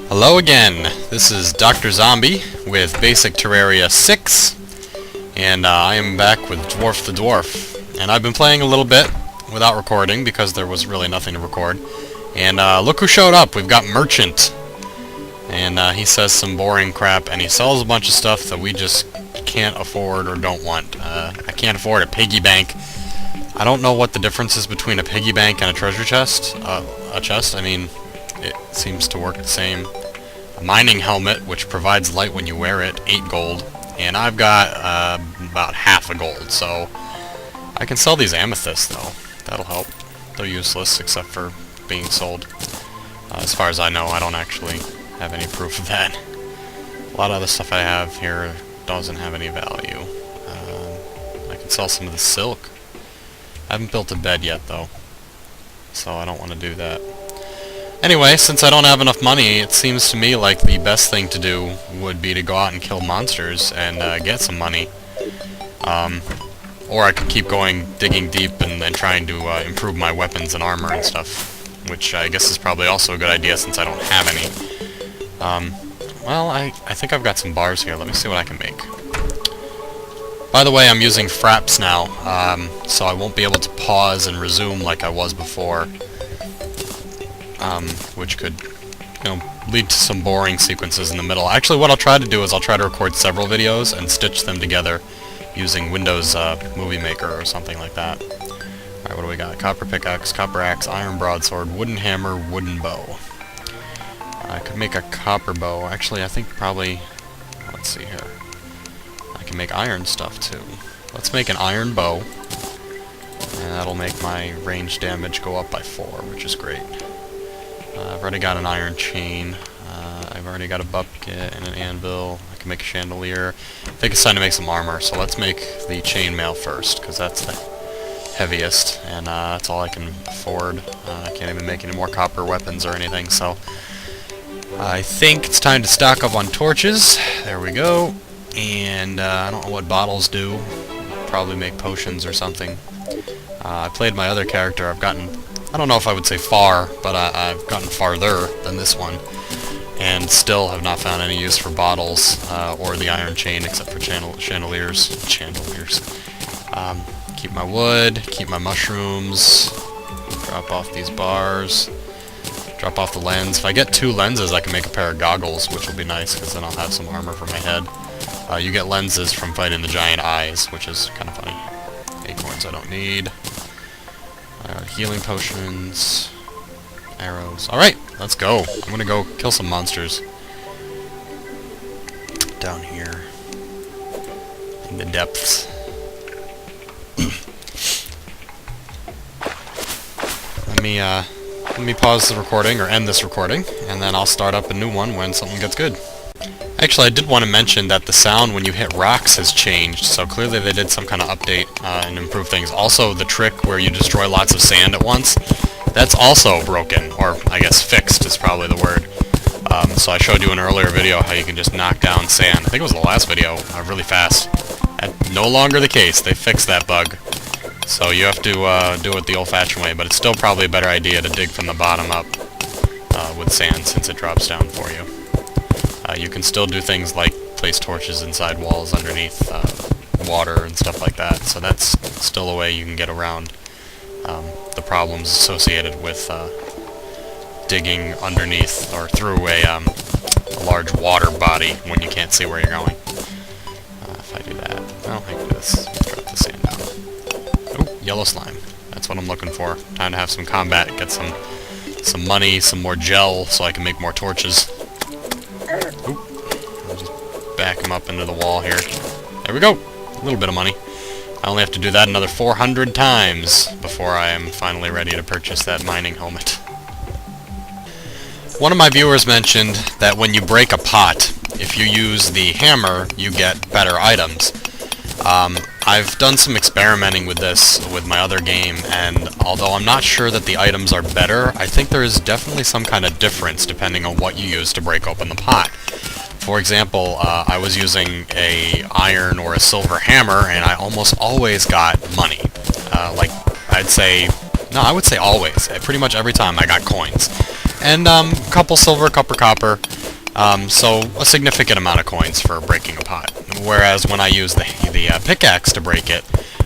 Hello again, this is Doctrzombie with Basic Terraria 6, and I am back with the Dwarf. And I've been playing a little bit without recording because there was really nothing to record. And look who showed up, we've got Merchant. And he says some boring crap, and he sells a bunch of stuff that we just can't afford or don't want. I can't afford a piggy bank. I don't know what the difference is between a piggy bank and a treasure chest. I mean, it seems to work the same. A mining helmet, which provides light when you wear it, 8 gold. And I've got about half a gold, so I can sell these amethysts, though. That'll help. They're useless, except for being sold. As far as I know, I don't actually have any proof of that. A lot of the stuff I have here doesn't have any value. I can sell some of the silk. I haven't built a bed yet, though, so I don't want to do that. Anyway, since I don't have enough money, it seems to me like the best thing to do would be to go out and kill monsters and get some money. Or I could keep going, digging deep, and trying to improve my weapons and armor and stuff, which I guess is probably also a good idea since I don't have any. Well, I think I've got some bars here. Let me see what I can make. By the way, I'm using FRAPS now, so I won't be able to pause and resume like I was before, which could, lead to some boring sequences in the middle. Actually, what I'll try to do is I'll try to record several videos and stitch them together using Windows Movie Maker or something like that. Alright, what do we got? Copper pickaxe, copper axe, iron broadsword, wooden hammer, wooden bow. I could make a copper bow. Actually, I think probably... let's see here. I can make iron stuff, too. Let's make an iron bow. And that'll make my range damage go up by 4, which is great. I've already got an iron chain. I've already got a bucket and an anvil. I can make a chandelier. I think it's time to make some armor, so let's make the chainmail first, because that's the heaviest, and that's all I can afford. I can't even make any more copper weapons or anything, so... I think it's time to stock up on torches. There we go. And I don't know what bottles do. Probably make potions or something. I played my other character. I've gotten... I don't know if I would say far, but I've gotten farther than this one. And still have not found any use for bottles or the iron chain except for chandeliers. Keep my wood, keep my mushrooms, drop off these bars, drop off the lens. If I get 2 lenses, I can make a pair of goggles, which will be nice because then I'll have some armor for my head. You get lenses from fighting the giant eyes, which is kind of funny. Acorns I don't need. Healing potions, arrows. Alright, let's go. I'm gonna go kill some monsters. Down here. In the depths. Let me pause the recording, or end this recording, and then I'll start up a new one when something gets good. Actually, I did want to mention that the sound when you hit rocks has changed, so clearly they did some kind of update and improve things. Also, the trick where you destroy lots of sand at once, that's also broken, or I guess fixed is probably the word. So I showed you in an earlier video how you can just knock down sand. I think it was the last video, really fast. That's no longer the case. They fixed that bug. So you have to do it the old-fashioned way, but it's still probably a better idea to dig from the bottom up with sand since it drops down for you. You can still do things like place torches inside walls underneath water and stuff like that, so that's still a way you can get around the problems associated with digging underneath or through a large water body when you can't see where you're going. If I do that, well, I can do this. Drop the sand down. Oh, yellow slime. That's what I'm looking for. Time to have some combat, get some money, some more gel, so I can make more torches. Oop. I'll just back him up into the wall here. There we go! A little bit of money. I only have to do that another 400 times before I am finally ready to purchase that mining helmet. One of my viewers mentioned that when you break a pot, if you use the hammer, you get better items. I've done some experimenting with this with my other game, and although I'm not sure that the items are better, I think there is definitely some kind of difference depending on what you use to break open the pot. For example, I was using a iron or a silver hammer, and I almost always got money. Like, I'd say No, I would say always. Pretty much every time I got coins. And couple silver, couple copper. So a significant amount of coins for breaking a pot. Whereas when I use the pickaxe to break it,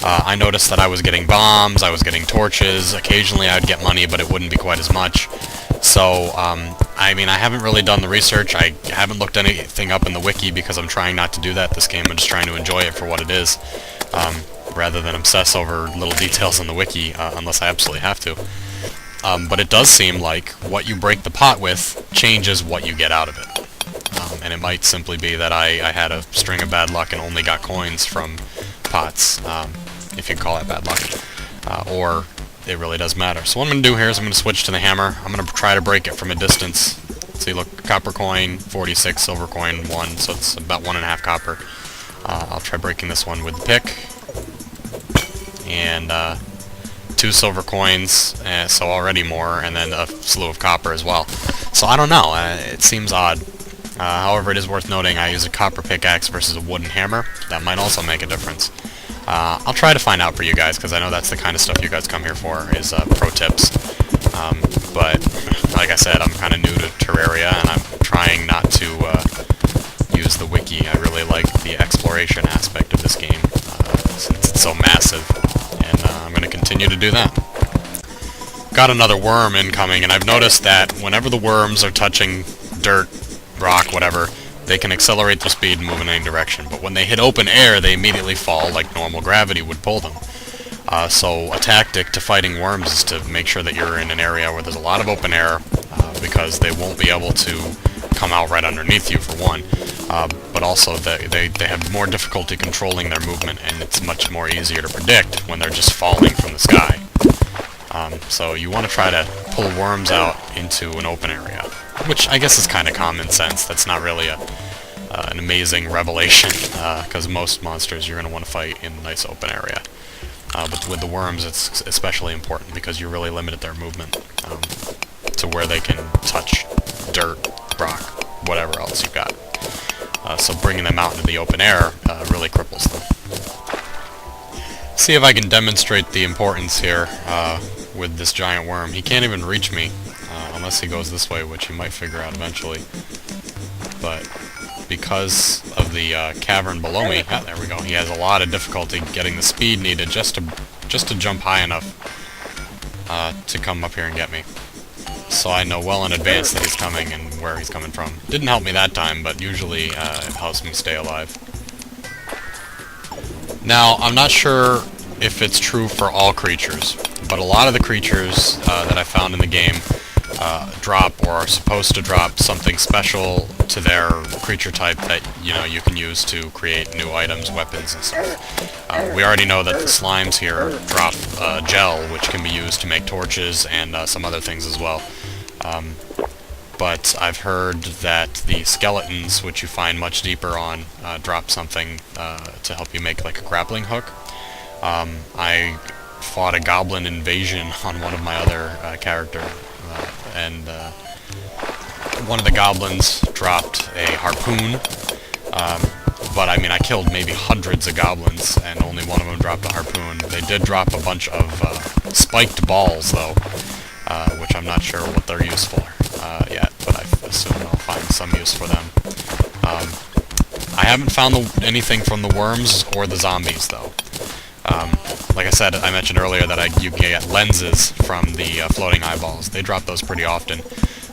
I noticed that I was getting bombs, I was getting torches, occasionally I would get money, but it wouldn't be quite as much. So, I mean, I haven't really done the research, I haven't looked anything up in the wiki because I'm trying not to do that this game, I'm just trying to enjoy it for what it is, rather than obsess over little details in the wiki, unless I absolutely have to. But it does seem like what you break the pot with changes what you get out of it. And it might simply be that I had a string of bad luck and only got coins from pots, if you call that bad luck, or it really does matter. So what I'm going to do here is I'm going to switch to the hammer. I'm going to try to break it from a distance. See, look, copper coin, 46, silver coin, 1, so it's about 1.5 copper. I'll try breaking this one with the pick. And 2 silver coins, so already more, and then a slew of copper as well. So I don't know, it seems odd. However, it is worth noting I use a copper pickaxe versus a wooden hammer. That might also make a difference. I'll try to find out for you guys, because I know that's the kind of stuff you guys come here for, is pro tips. But, like I said, I'm kind of new to Terraria, and I'm trying not to use the wiki. I really like the exploration aspect of this game, since it's so massive, and I'm going to continue to do that. Got another worm incoming, and I've noticed that whenever the worms are touching dirt, rock, whatever, they can accelerate their speed and move in any direction, but when they hit open air, they immediately fall like normal gravity would pull them. So a tactic to fighting worms is to make sure that you're in an area where there's a lot of open air, because they won't be able to come out right underneath you, for one, but also they have more difficulty controlling their movement, and it's much more easier to predict when they're just falling from the sky. So you want to try to pull worms out into an open area, which I guess is kind of common sense. That's not really an amazing revelation, because most monsters you're going to want to fight in a nice open area. But with the worms it's especially important, because you really limited their movement to where they can touch dirt, rock, whatever else you've got. So bringing them out into the open air really cripples them. See if I can demonstrate the importance here with this giant worm. He can't even reach me unless he goes this way, which he might figure out eventually. But because of the cavern below me, there we go, he has a lot of difficulty getting the speed needed just to jump high enough to come up here and get me. So I know well in advance that he's coming and where he's coming from. Didn't help me that time, but usually it helps me stay alive. Now, I'm not sure if it's true for all creatures, but a lot of the creatures that I found in the game drop, or are supposed to drop, something special to their creature type that you can use to create new items, weapons, and stuff. We already know that the slimes here drop gel, which can be used to make torches and some other things as well. But I've heard that the skeletons, which you find much deeper on, drop something to help you make like a grappling hook. I fought a goblin invasion on one of my other characters, and one of the goblins dropped a harpoon, but I mean I killed maybe hundreds of goblins and only one of them dropped a harpoon. They did drop a bunch of spiked balls though, which I'm not sure what they're used for yet, but I assume I'll find some use for them. I haven't found anything from the worms or the zombies though. Like I said, I mentioned earlier that you can get lenses from the floating eyeballs. They drop those pretty often.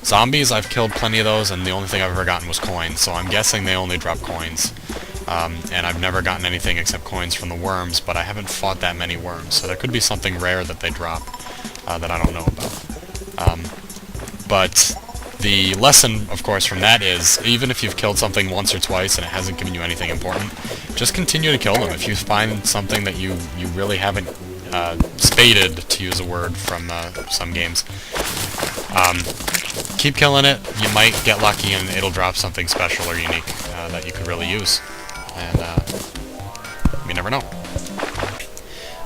Zombies, I've killed plenty of those, and the only thing I've ever gotten was coins, so I'm guessing they only drop coins. And I've never gotten anything except coins from the worms, but I haven't fought that many worms, so there could be something rare that they drop that I don't know about. But the lesson, of course, from that is, even if you've killed something once or twice and it hasn't given you anything important, just continue to kill them. If you find something that you really haven't spaded, to use a word from some games, keep killing it. You might get lucky and it'll drop something special or unique that you could really use. And you never know.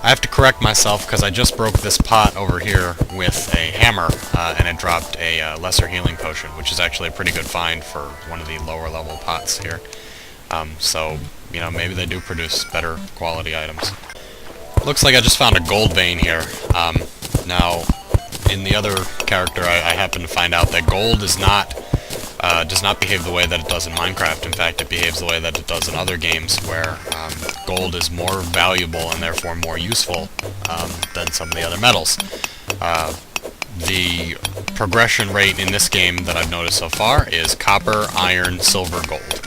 I have to correct myself because I just broke this pot over here with a hammer, and it dropped a lesser healing potion, which is actually a pretty good find for one of the lower level pots here. So, maybe they do produce better quality items. Looks like I just found a gold vein here. Now, in the other character, I happened to find out that gold is not does not behave the way that it does in Minecraft. In fact, it behaves the way that it does in other games, where gold is more valuable and therefore more useful than some of the other metals. The progression rate in this game that I've noticed so far is copper, iron, silver, gold.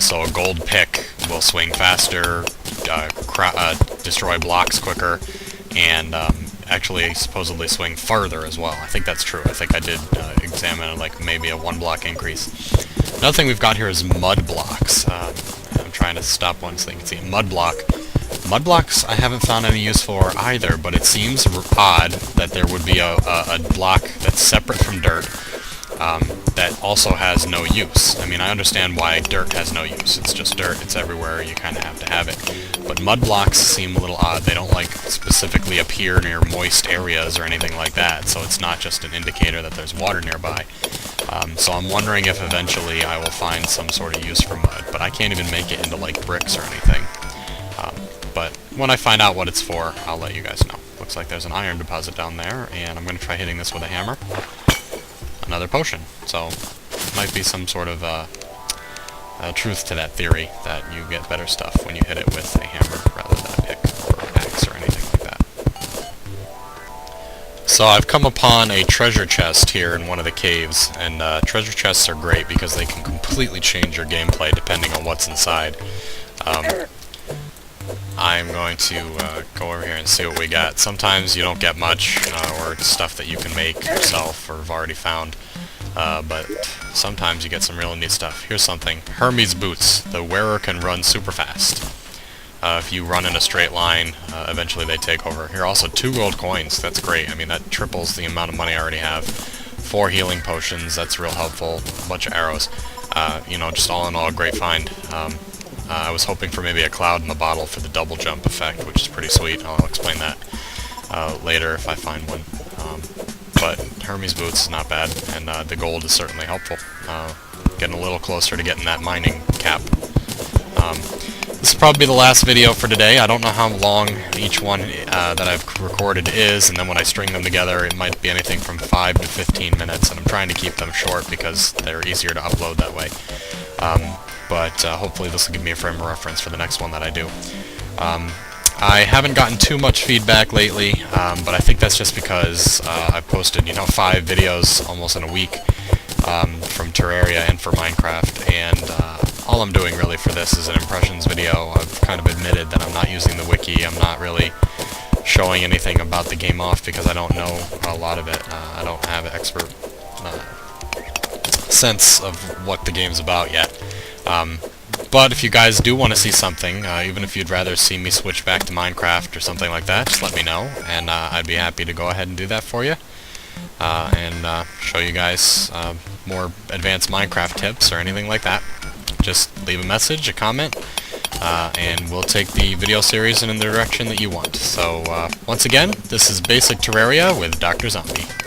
So a gold pick will swing faster, destroy blocks quicker, and actually supposedly swing farther as well. I think that's true. I think I did examine like maybe a 1 block increase. Another thing we've got here is mud blocks. I'm trying to stop one so you can see. Mud block. Mud blocks I haven't found any use for either, but it seems odd that there would be a block that's separate from dirt that also has no use. I mean, I understand why dirt has no use. It's just dirt. It's everywhere. You kind of have to have it. But mud blocks seem a little odd. They don't like specifically appear near moist areas or anything like that, so it's not just an indicator that there's water nearby. So I'm wondering if eventually I will find some sort of use for mud, but I can't even make it into like bricks or anything. But when I find out what it's for, I'll let you guys know. Looks like there's an iron deposit down there, and I'm going to try hitting this with a hammer. Another potion. So, might be some sort of truth to that theory, that you get better stuff when you hit it with a hammer rather than a pick or axe or anything like that. So I've come upon a treasure chest here in one of the caves, and treasure chests are great because they can completely change your gameplay depending on what's inside. I'm going to go over here and see what we got. Sometimes you don't get much, or stuff that you can make yourself or have already found, but sometimes you get some really neat stuff. Here's something. Hermes boots. The wearer can run super fast. If you run in a straight line, eventually they take over. Here also 2 gold coins. That's great. I mean, that triples the amount of money I already have. 4 healing potions. That's real helpful. A bunch of arrows. You know, just all in all, a great find. I was hoping for maybe a cloud in the bottle for the double jump effect, which is pretty sweet. I'll explain that later if I find one. But Hermes boots is not bad, and the gold is certainly helpful. Getting a little closer to getting that mining cap. This will probably be the last video for today. I don't know how long each one that I've recorded is, and then when I string them together it might be anything from 5 to 15 minutes, and I'm trying to keep them short because they're easier to upload that way. But hopefully this will give me a frame of reference for the next one that I do. I haven't gotten too much feedback lately, but I think that's just because I've posted, 5 videos almost in a week from Terraria and for Minecraft, and all I'm doing really for this is an impressions video. I've kind of admitted that I'm not using the wiki. I'm not really showing anything about the game off because I don't know a lot of it. I don't have an expert sense of what the game's about yet. But if you guys do want to see something, even if you'd rather see me switch back to Minecraft or something like that, just let me know, and I'd be happy to go ahead and do that for you, and show you guys more advanced Minecraft tips or anything like that. Just leave a message, a comment, and we'll take the video series in the direction that you want. So, once again, this is Basic Terraria with Doctrzombie.